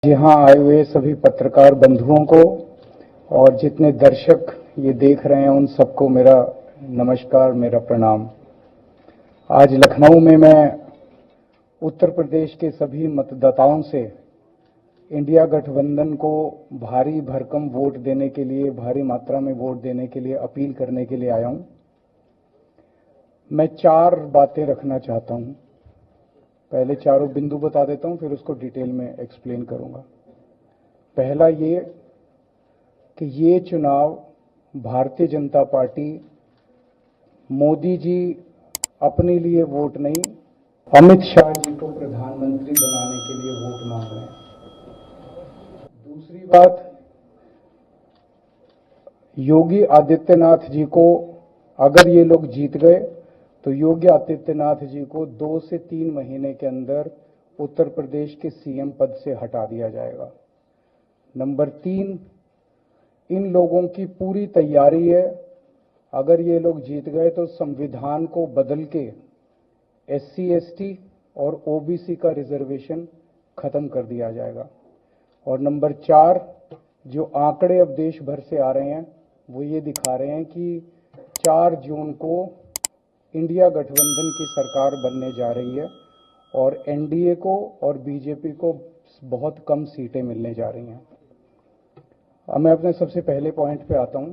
यहाँ आए हुए सभी पत्रकार बंधुओं को और जितने दर्शक ये देख रहे हैं उन सबको मेरा नमस्कार, मेरा प्रणाम। आज लखनऊ में मैं उत्तर प्रदेश के सभी मतदाताओं से इंडिया गठबंधन को भारी भरकम वोट देने के लिए, भारी मात्रा में वोट देने के लिए अपील करने के लिए आया हूं। मैं 4 बातें रखना चाहता हूं। पहले चारों बिंदु बता देता हूं, फिर उसको डिटेल में एक्सप्लेन करूंगा। पहला ये कि ये चुनाव भारतीय जनता पार्टी, मोदी जी अपने लिए वोट नहीं, अमित शाह जी को प्रधानमंत्री बनाने के लिए वोट मांग रहे हैं। दूसरी बात, योगी आदित्यनाथ जी को अगर ये लोग जीत गए तो योगी आदित्यनाथ जी को 2 से 3 महीने के अंदर उत्तर प्रदेश के सीएम पद से हटा दिया जाएगा। नंबर 3, इन लोगों की पूरी तैयारी है, अगर ये लोग जीत गए तो संविधान को बदल के SC ST और OBC का रिजर्वेशन खत्म कर दिया जाएगा। और नंबर 4, जो आंकड़े अब देश भर से आ रहे हैं वो ये दिखा रहे हैं कि 4 जून को इंडिया गठबंधन की सरकार बनने जा रही है और NDA को और BJP को बहुत कम सीटें मिलने जा रही हैं। अब मैं अपने सबसे पहले पॉइंट पे आता हूं।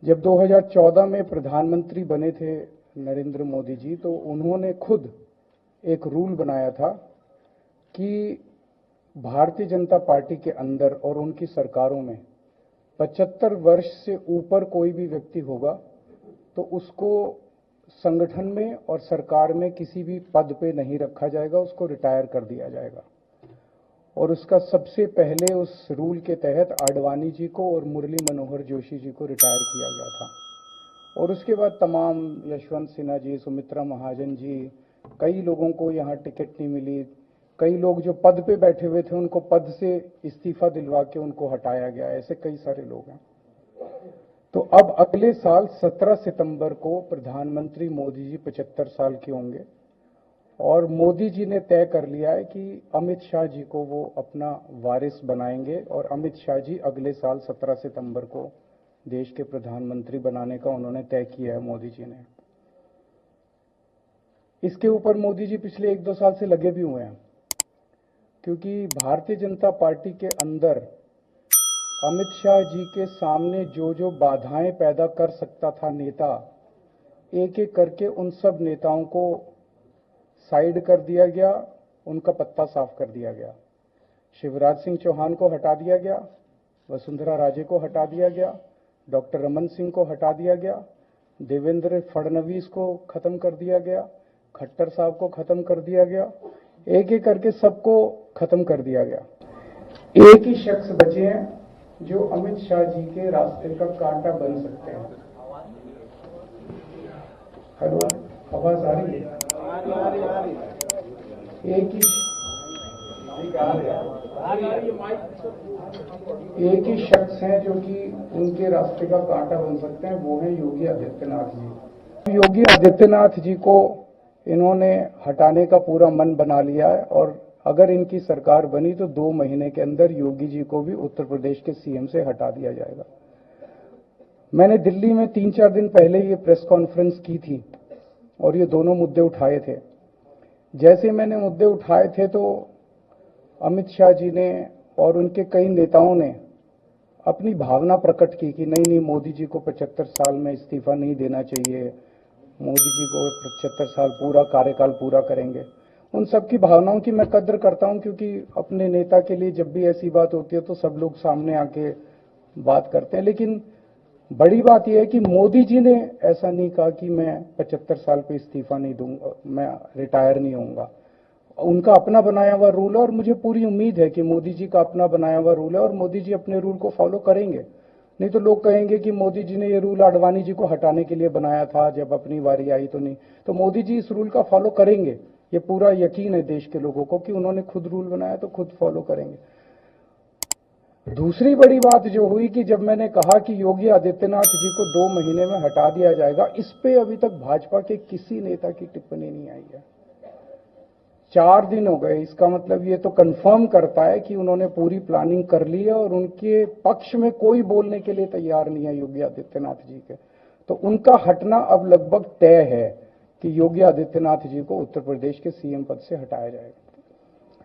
जब 2014 में प्रधानमंत्री बने थे नरेंद्र मोदी जी, तो उन्होंने खुद एक रूल बनाया था कि भारतीय जनता पार्टी के अंदर और उनकी सरकारों में 75 वर्ष से ऊपर कोई भी व्यक्ति होगा तो उसको संगठन में और सरकार में किसी भी पद पे नहीं रखा जाएगा, उसको रिटायर कर दिया जाएगा। और उसका सबसे पहले उस रूल के तहत आडवाणी जी को और मुरली मनोहर जोशी जी को रिटायर किया गया था। और उसके बाद तमाम यशवंत सिन्हा जी, सुमित्रा महाजन जी, कई लोगों को यहाँ टिकट नहीं मिली। कई लोग जो पद पे बैठे हुए थे उनको पद से इस्तीफा दिलवा के उनको हटाया गया। ऐसे कई सारे लोग हैं। तो अब अगले साल 17 सितंबर को प्रधानमंत्री मोदी जी 75 साल के होंगे और मोदी जी ने तय कर लिया है कि अमित शाह जी को वो अपना वारिस बनाएंगे और अमित शाह जी अगले साल 17 सितंबर को देश के प्रधानमंत्री बनाने का उन्होंने तय किया है, मोदी जी ने। इसके ऊपर मोदी जी पिछले 1-2 साल से लगे भी हुए हैं, क्योंकि भारतीय जनता पार्टी के अंदर अमित शाह जी के सामने जो जो बाधाएं पैदा कर सकता था नेता, एक एक करके उन सब नेताओं को साइड कर दिया गया, उनका पत्ता साफ कर दिया गया। शिवराज सिंह चौहान को हटा दिया गया, वसुंधरा राजे को हटा दिया गया, डॉक्टर रमन सिंह को हटा दिया गया, देवेंद्र फडणवीस को खत्म कर दिया गया, खट्टर साहब को खत्म कर दिया गया, एक एक करके सबको खत्म कर दिया गया। एक ही शख्स बचे हैं जो अमित शाह जी के रास्ते का कांटा बन सकते हैं। हेलो, आवाज आ रही है? एक ही शख्स हैं जो कि उनके रास्ते का कांटा बन सकते हैं, वो है योगी आदित्यनाथ जी। योगी आदित्यनाथ जी को इन्होंने हटाने का पूरा मन बना लिया है और अगर इनकी सरकार बनी तो 2 महीने के अंदर योगी जी को भी उत्तर प्रदेश के सीएम से हटा दिया जाएगा। मैंने दिल्ली में 3-4 दिन पहले ये प्रेस कॉन्फ्रेंस की थी और ये दोनों मुद्दे उठाए थे। जैसे मैंने मुद्दे उठाए थे तो अमित शाह जी ने और उनके कई नेताओं ने अपनी भावना प्रकट की कि नहीं, मोदी जी को 75 साल में इस्तीफा नहीं देना चाहिए, मोदी जी को 75 साल पूरा कार्यकाल पूरा करेंगे। उन सबकी भावनाओं की मैं कद्र करता हूं, क्योंकि अपने नेता के लिए जब भी ऐसी बात होती है तो सब लोग सामने आके बात करते हैं। लेकिन बड़ी बात यह है कि मोदी जी ने ऐसा नहीं कहा कि मैं 75 साल पे इस्तीफा नहीं दूंगा, मैं रिटायर नहीं होऊंगा। उनका अपना बनाया हुआ रूल है और मुझे पूरी उम्मीद है कि मोदी जी का अपना बनाया हुआ रूल है और मोदी जी अपने रूल को फॉलो करेंगे। नहीं तो लोग कहेंगे कि मोदी जी ने ये रूल आडवाणी जी को हटाने के लिए बनाया था, जब अपनी बारी आई तो नहीं। तो मोदी जी इस रूल का फॉलो करेंगे, ये पूरा यकीन है देश के लोगों को कि उन्होंने खुद रूल बनाया तो खुद फॉलो करेंगे। दूसरी बड़ी बात जो हुई कि जब मैंने कहा कि योगी आदित्यनाथ जी को 2 महीने में हटा दिया जाएगा, इस पे अभी तक भाजपा के किसी नेता की टिप्पणी नहीं आई है। 4 दिन हो गए, इसका मतलब ये तो कंफर्म करता है कि उन्होंने पूरी प्लानिंग कर ली है और उनके पक्ष में कोई बोलने के लिए तैयार नहीं है योगी आदित्यनाथ जी के। तो उनका हटना अब लगभग तय है कि योगी आदित्यनाथ जी को उत्तर प्रदेश के सीएम पद से हटाया जाएगा।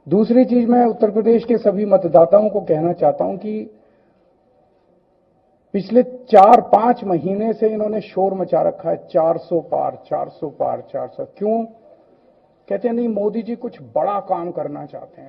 दूसरी चीज, मैं उत्तर प्रदेश के सभी मतदाताओं को कहना चाहता हूं कि पिछले 4-5 महीने से इन्होंने शोर मचा रखा है, 400 पार 400 पार 400। क्यों? कहते हैं नहीं, मोदी जी कुछ बड़ा काम करना चाहते हैं।